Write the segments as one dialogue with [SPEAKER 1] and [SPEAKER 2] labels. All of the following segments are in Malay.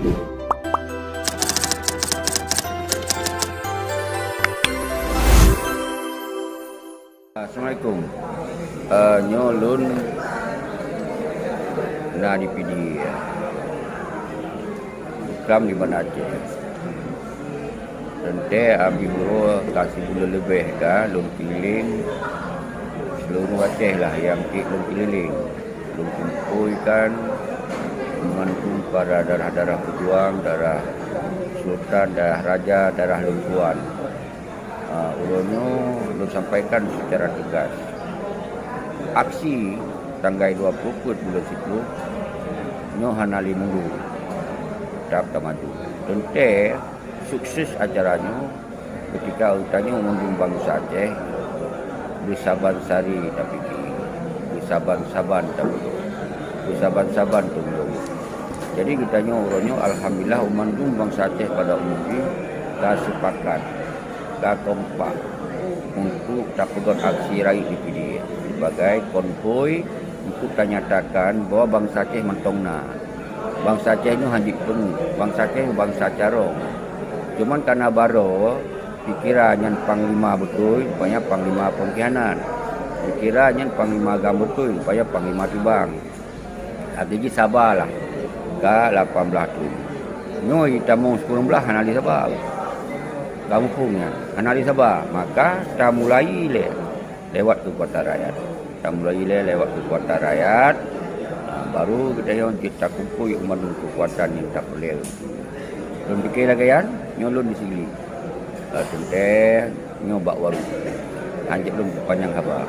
[SPEAKER 1] Assalamualaikum. Nyolun na di PD Ikram di Banda Aceh. Tente abi buru kasih bulan lebih dah lum keliling seluruh Aceh lah yang lum keliling. Lum kumpulkan membantu para darah-darah pejuang, darah sultan, darah raja, darah lengkuan. Ulunnya belum sampaikan secara tegas. Aksi tanggal 20 bulan 10 nyo hanali mulu tak maju. Tente sukses acaranya ketika utamanya mengunjung bangsa Aceh bersaban-sari tapi bersaban-saban tapi bersaban-saban tunggu. Jadi kitanya orangnya alhamdulillah mengunjung bangsa Aceh pada umumnya tak sepakat, tak kompak untuk tak pegang aksi raih di PD sebagai konvoi untuk nyatakan bahwa bangsa Aceh mentongna. Bangsa Aceh ini hanjik penuh, bangsa Aceh bangsa carong. Cuman karena baru dikira nyan panglima betul, rupanya panglima pengkhianat. Dikira nyan panglima agama betul, rupanya panglima tibang. Jadi sabarlah ke 18 tu. Nyo kita mau 10 hanali sabar. Kampungnya anali sabar, maka kita mulai lewat kekuatan rakyat. Kita mulai lewat kekuatan rakyat, baru kita kumpul menunggu kekuatan yang tak boleh. Belum fikir lagi kan, nyolon di sini. Tente nyobak warung. Anjir belum panjang apa.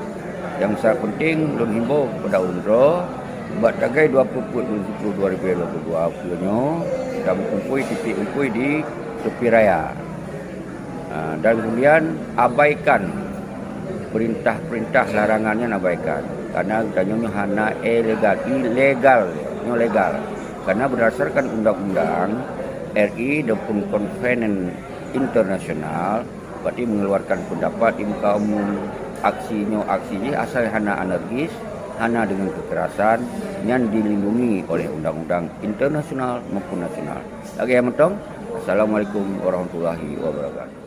[SPEAKER 1] Yang sangat penting belum himbau kepada UNRWA buat tagai 20 2022 akhirnya kita kumpul titik kumpul di tepi raya. Dan kemudian abaikan perintah-perintah larangannya, abaikan karena katanya hanya ilegal karena berdasarkan undang-undang RI dan konvensi internasional berarti mengeluarkan pendapat di muka umum aksinya asal hanya anarkis, hanya dengan kekerasan yang dilindungi oleh undang-undang internasional maupun nasional. Lagi yang mentong. Assalamualaikum warahmatullahi wabarakatuh.